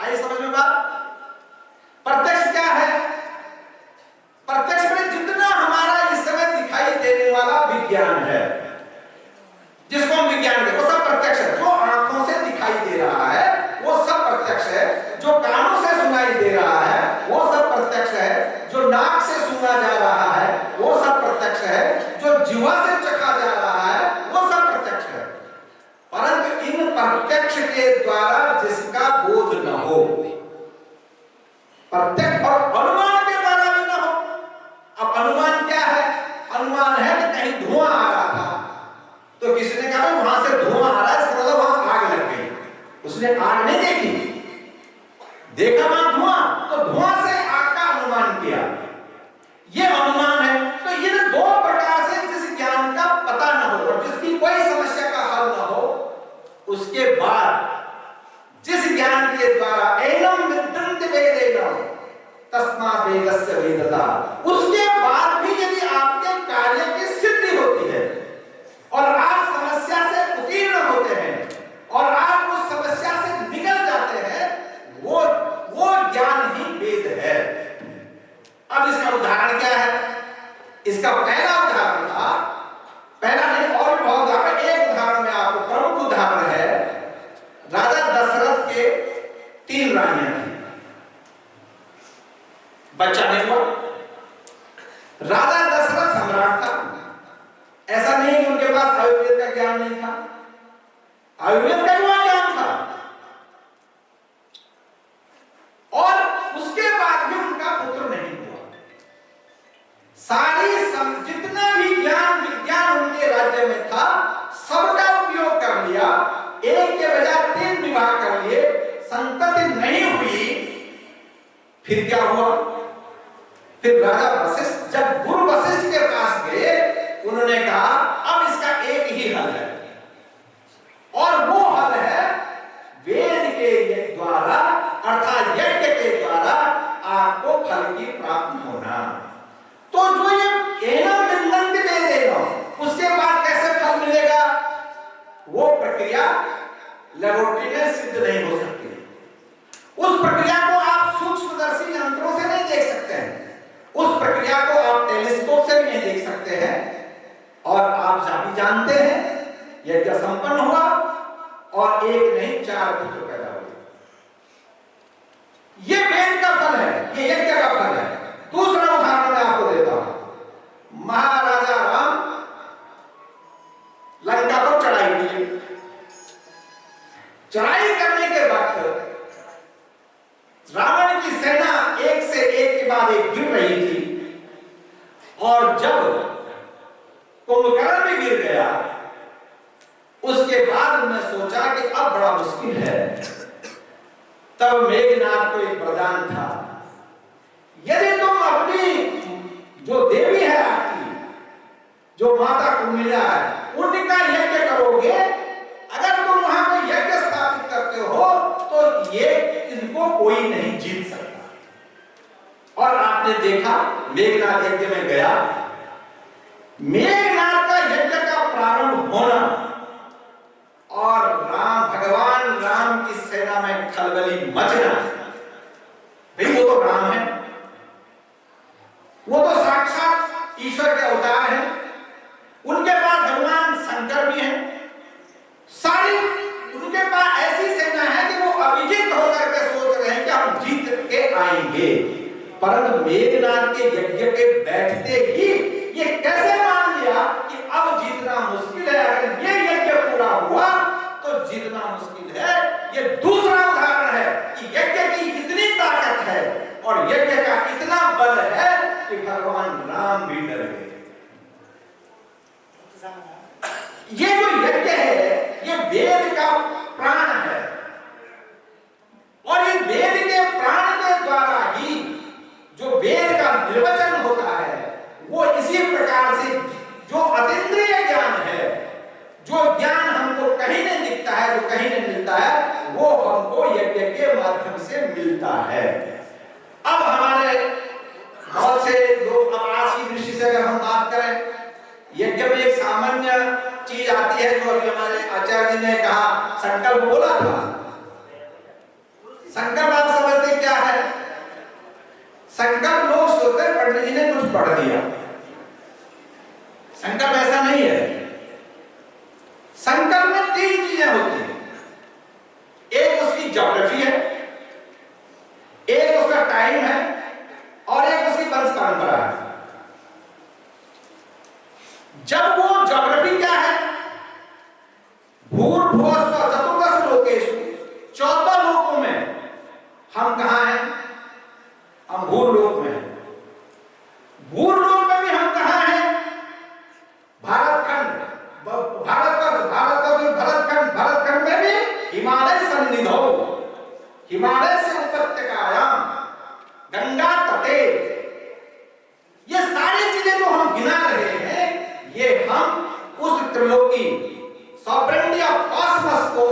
आई समझ में बात? प्रत्यक्ष क्या है? प्रत्यक्ष में जितना हमारा इस समय दिखाई देने वाला विज्ञान है, जिसको हम विज्ञान कहते हैं, वो सब प्रत्यक्ष है। जो आंखों से दिखाई दे रहा है वो सब प्रत्यक्ष है, जो कानों से सुनाई दे रहा है वो सब प्रत्यक्ष है, जो नाक से सुना जा रहा है वो सब प्रत्यक्ष है, जो जीवा से चखा जा रहा है वो सब प्रत्यक्ष है। परंतु इन प्रत्यक्ष के द्वारा जिसका बोध न हो, प्रत्यक्ष और अनुमान के द्वारा भी न हो। अब अनुमान क्या है? अनुमान है कि कहीं धुआं आ रहा था, तो किसी ने कहा वहां से धुआं आ रहा है, इसका मतलब वहां आग लग गई। उसने आग नहीं देखी, देखा वहां धुआं, तो धुआं से आग का अनुमान किया, ये अनुमान है। तो ये दो प्रकार से जिस ज्ञान का पता न हो और जिसकी कोई समस्या का हल न हो, उसके बाद जिस ज्ञान के द्वारा एनम विद्यन्ते वेदेन तस्मात् वेदस्य वेदता, उसके बाद भी यदि आपके कार्य की सिद्धि होती है और आप समस्या से उत्तीर्ण होते हैं और आप उस समस्या से निकल जाते हैं, वो ज्ञान ही वेद है। अब इसका उदाहरण क्या है? इसका पहला उदाहरण था, पहला नहीं और भी बहुत उदाहरण, एक उदाहरण में आपको प्रमुख उदाहरण है, राजा दशरथ के 3 रानियां थी, बच्चा नहीं हुआ। राजा दशरथ सम्राट था, ऐसा नहीं कि उनके पास आयुर्वेद का ज्ञान नहीं था, आयुर्वेद का ज्ञान था, और उसके बाद भी उनका पुत्र नहीं हुआ। जितना भी ज्ञान विज्ञान उनके राज्य में था सबका उपयोग कर लिया, एक के बजाय 3 विवाह कर लिए, संतति नहीं हुई। फिर क्या हुआ? फिर राजा वशिष्ठ, जब गुरु वशिष्ठ के पास गए, उन्होंने कहा अब इसका एक ही हल है, और वो हल है वेद के द्वारा अर्थात यज्ञ के द्वारा आपको फल की प्राप्ति होना। तो जो ये एनम विद्यन्ते वेदेन, उसके बाद कैसे फल मिलेगा? वो प्रक्रिया लेबोरेटरी में सिद्ध नहीं हो सकती। उस प्रक्रिया को आप सूक्ष्मदर्शी यंत्रों से नहीं देख सकते हैं, उस प्रक्रिया को आप टेलीस्कोप से भी नहीं देख सकते हैं। और आप भी जानते हैं यज्ञ संपन्न हुआ और एक नहीं 4 पुत्र पैदा हुए। ये वेद का फल है, ये यज्ञ का फल है। दूसरा उदाहरण मैं आपको देता हूं। महाराजा राम लंका पर चढ़ाई की, चढ़ाई करने के वक्त रावण की सेना एक से एक के बाद एक गिर रही थी, और जब कुंभकर्ण भी गिर गया, उसके बाद उन्होंने सोचा कि अब बड़ा मुश्किल है। तब मेघनाथ को एक वरदान था, यदि तुम अपनी जो देवी है आपकी, जो माता कुमिला है, उनका यज्ञ करोगे, अगर तुम वहां पर यज्ञ स्थापित करते हो तो ये इनको कोई नहीं जीत सकता। और आपने देखा मेघनाथ यज्ञ में गया, मेघनाथ का यज्ञ का प्रारंभ होना और भगवान राम की सेना में खलबली मचना, भाई वो तो राम है, वो तो साक्षात ईश्वर के अवतार हैं, उनके पास भगवान शंकर भी हैं, सारी उनके पास ऐसी सेना है कि वो अभिजीत होकर के सोच रहे हैं कि हम जीत के आएंगे। परंतु मेघनाथ के यज्ञ के बैठते ही ये कैसे मान लिया कि अब जीतना मुश्किल है, अगर ये यज्ञ पूरा हुआ तो जीतना मुश्किल है। ये दूसरा उदाहरण है कि यज्ञ की इतनी ताकत है और यज्ञ का इतना बल है कि भगवान राम भी डर गए। ये जो यज्ञ है ये वेद का प्राण है, और ये वेद के प्राण के द्वारा ही जो वेद का निर्वचन होता है, वो इसी प्रकार से जो अतीन्द्रिय ज्ञान है, जो ज्ञान हमको कहीं नहीं दिखता है, जो कहीं नहीं मिलता है, वो हमको यज्ञ के माध्यम से मिलता है। अब हमारे बहुत से लोग, अब आज की दृष्टि से अगर हम बात करें, यज्ञ में एक सामान्य चीज आती है जो अभी हमारे आचार्य जी ने कहा, संकल्प बोला था। संकल्प आप समझते क्या है? संकल्प लोग सोचते हैं पंडित जी ने कुछ पढ़ दिया। संकल्प ऐसा नहीं है। संकल्प में तीन चीजें होती हैं। एक उसकी ज्योग्राफी है, एक उसका टाइम है और एक उसकी वंश परंपरा है। जब वो ज्योग्राफी क्या है, भूर्भुवः स्वः चतुर्दश लोकेषु, 14 लोकों में हम कहां हैं? हम भूलोक में हैं। भूलोक में भी हम कहां हैं? भारतखंड, भरतखंड में भी हिमालय सन्निधौ, हिमालय से उपत्यकायाम, गंगा तटे। ये सारी चीजें जो हम गिना रहे हैं, ये हम उस त्रिलोकी सॉवरेनिटी ऑफ कॉस्मोस को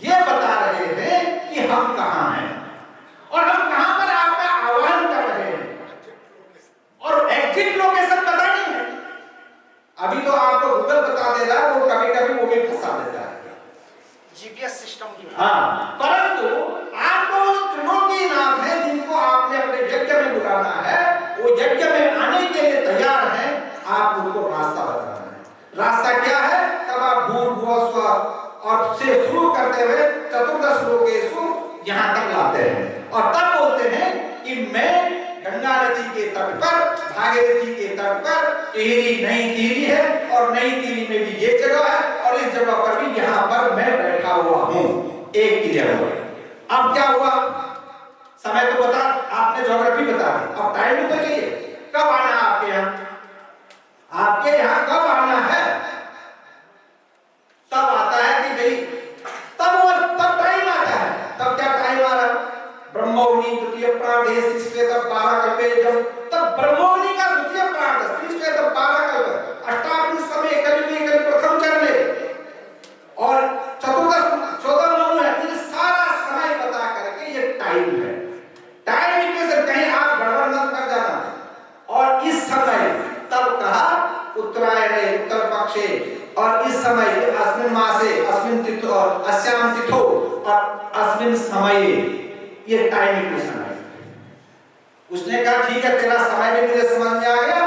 ये बता रहे हैं कि हम कहां हैं और हम कहां पर आपका आह्वान कर रहे हैं। और एग्जिट लोकेशन पता नहीं है। अभी तो आपको गूगल बता दे रहा है, वो कभी कभी वो भी फंसा देता है जीपीएस सिस्टम की। हाँ, परंतु आपको त्रिलोकीनाथ है जिनको आपने अपने यज्ञ में बुलाना है, वो यज्ञ में आने के लिए तैयार हैं। आप उनको रास्ता बताना है। रास्ता क्या है? तब आप भूर्भुवः स्वः और से शुरू करते हुए चतुर्दश लोकेषु यहां तक लाते हैं और तब बोलते हैं कि मैं गंगा नदी के तट पर, भागीरथी के तट पर, टिहरी नई टिहरी है और नई टिहरी में भी ये जगह है और इस जगह पर भी यहां पर मैं बैठा हुआ हूं। एक क्लियर हो गया। अब क्या हुआ? समय तो बता, आपने ज्योग्राफी बता दी, अब टाइम भी बताइए कब आना है आपके यहां? आपके यहां कब आना है? तब आता है कि भाई तब टाइम आता है। तब क्या टाइम आ रहा है? ब्रह्मोग्नि द्वितीय प्राण श्रेष्ठ 12 कल्पेजम। तब ब्रह्मोग्नि का द्वितीय प्राण श्रेष्ठ 12 कल्प, अष्टादश समय कलियुग के प्रथम चरण और चतुर्दश 14 मनु है। ये सारा समय बता करके ये टाइम है। टाइम इक्वेशन कहीं आप गड़बड़ मत कर जाना। और इस समय तब कहा उत्तरायण उत्तर पक्षे, और इस समय अस्मिन मासे अस्मिन तिथो और अस्याम तिथो और अस्मिन समये, ये टाइम इक्वेशन है। उसने कहा ठीक है, तेरा समय भी मुझे समझ में आ गया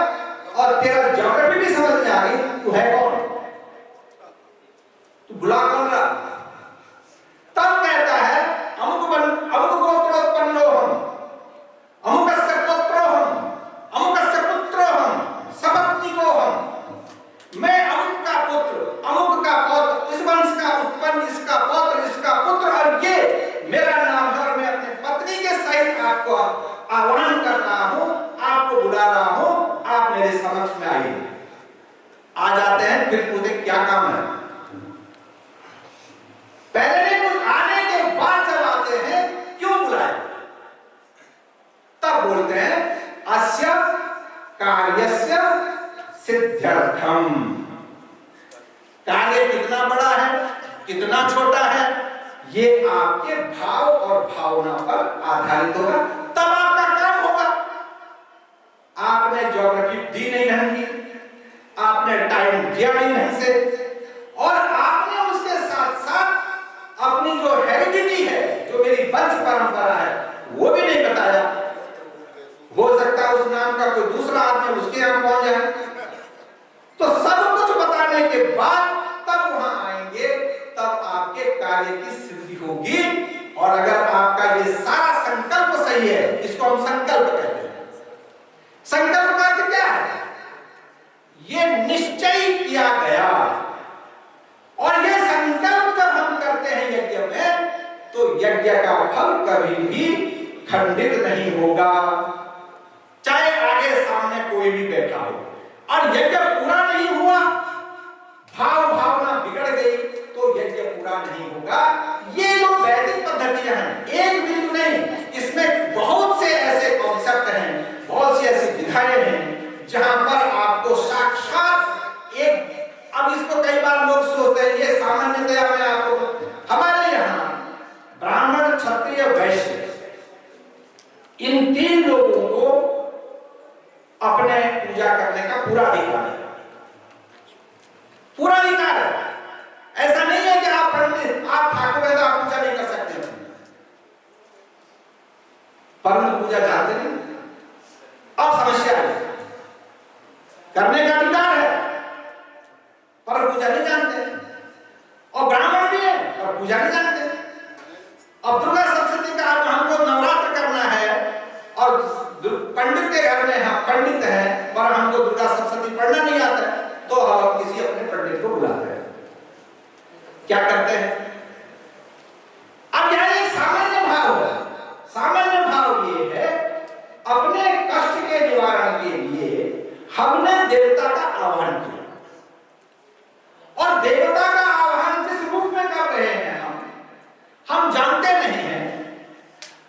और तेरा ज्योग्राफी भी समझ में आ गई। तू है कौन? तू बुला कौन रहा? तब कहता है अमुक गोत्रोत्पन्नो हम, अमुकस्य पुत्रो हम, अमुकस्य पुत्रो हम, सपत्निको हम। मैं अमुक का पुत्र, अमुक का पौत्र, इस वंश का उत्पन्न, इसका पौत्र, इसका पुत्र, और ये मेरा नाम है और मैं अपने पत्नी के सहित आपको आह्वान कर रहा हूं, आपको बुला रहा हूं, आप मेरे समक्ष में आइए। आ जाते हैं, फिर पूछते क्या काम है? पहले नहीं, कुछ आने के बाद जब आते हैं क्यों बुलाए? तब बोलते हैं अस्य कार्यस्य सिद्ध्यर्थम। कार्य कितना बड़ा है, कितना छोटा है, ये आपके भाव और भावना पर आधारित होगा, तब आपका काम होगा। आपने ज्योग्राफी दी नहीं ढंग की, आपने टाइम दिया नहीं ढंग से, और आपने उसके साथ साथ अपनी जो हेरिडिटी है, जो मेरी वंश परंपरा है, वो भी नहीं बताया। हो सकता है उस नाम का कोई दूसरा आदमी उसके यहां पहुंच जाए। तो सब कुछ बताने के बाद तब वहां आएंगे, तब आपके कार्य की सिद्धि होगी। और अगर आपका ये सारा संकल्प सही है, इसको हम संकल्प कहते हैं। संकल्प का अर्थ क्या है? ये निश्चय किया गया। और ये संकल्प जब हम करते हैं यज्ञ में, तो यज्ञ का फल कभी भी खंडित नहीं होगा, चाहे आगे सामने कोई भी बैठा हो। और यज्ञ पूरा नहीं हुआ, भाव भावना बिगड़ गई, तो यज्ञ पूरा नहीं होगा। ये जो वैदिक पद्धतियां हैं, एक बिंदु नहीं, इसमें बहुत से ऐसे कॉन्सेप्ट हैं, बहुत सी ऐसी विधाएं हैं जहां पर आपको साक्षात एक, अब इसको कई बार लोग सोचते हैं, ये सामान्यतया मैं आपको, हमारे यहाँ ब्राह्मण क्षत्रिय वैश्य इन तीन लोगों को अपने पूजा करने का पूरा अधिकार है, पूरा अधिकार है। ऐसा नहीं है कि आप पंडित, आप ठाकुर हैं तो आप पूजा नहीं कर सकते। परंतु पूजा जानते नहीं। अब समस्या है, करने का अधिकार है पर पूजा नहीं जानते, और ब्राह्मण भी है और पूजा नहीं जानते। अब दुर्गा सप्तमी का हमको नवरात्र करना है और पंडित के घर में हम पंडित हैं पर हमको दुर्गा सप्तमी पढ़ना नहीं आता है, तो हम किसी अपने पंडित को बुलाते हैं। क्या करते हैं? अब यह एक सामान्य भाव है। सामान्य भाव ये है, अपने कष्ट के निवारण के लिए हमने देवता का आह्वान किया, और देवता का आह्वान जिस रूप में कर रहे हैं हम जानते नहीं हैं।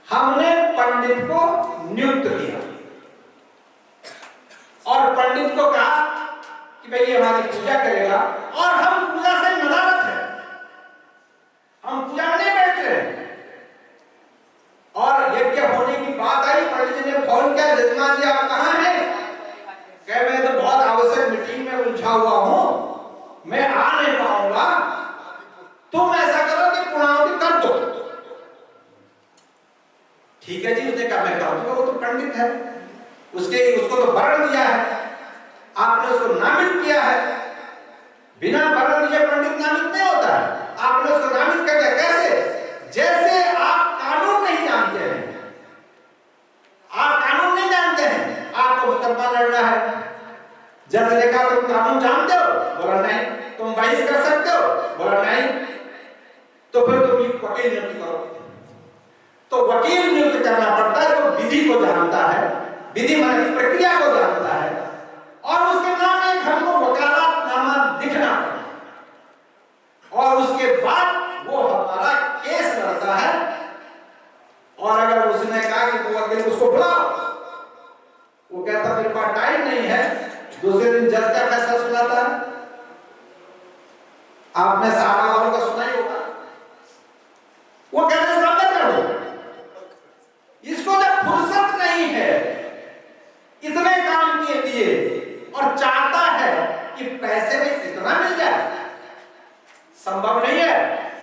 हमने पंडित को नियुक्त किया और पंडित को कहा कि भाई ये हमारी पूजा करेगा, और हम पूजा से नदारत है, हम पूजा में नहीं बैठ रहे। और यज्ञ होने की बात आई, पंडित जी ने फोन किया, जजमान जी आप कहाँ हैं? कहे मैं तो बहुत आवश्यक मीटिंग में उलझा हुआ हूं, मैं आ नहीं पाऊंगा, तुम ऐसा करो कि पूर्णाहुति कर दो। ठीक है जी, उसने कहा मैं कर दूंगा, वो तो पंडित है, उसको तो वरण दिया है, आपने उसको नामित किया है। बिना वरण दिए पंडित नामित नहीं होता है, आपने उसको नामित कर दिया। कैसे? जैसे आप कानून नहीं जानते हैं, आप कानून नहीं जानते हैं, आपको मुकदमा लड़ना है, जज ने कहा तुम कानून जानते हो? बोला नहीं। तुम बहस कर सकते हो? बोला नहीं। तो फिर तुम वकील नियुक्त करो। तो वकील नियुक्त करना पड़ता है जो विधि को जानता है, विधि माने प्रक्रिया को जानता है, और उसके नाम एक हमको वकालतनामा लिखना पड़ता है, और उसके बाद वो हमारा केस लड़ता है। और अगर उसने कहा कि वो वकील उसको बुलाओ, वो कहता मेरे पास टाइम नहीं है, दूसरे दिन जज का फैसला सुनाता है। आपने सारा वालों का सुना ही होगा, वो कहते हैं बंद कर दो, इसको जब फुर्सत नहीं है इतने काम के लिए और चाहता है कि पैसे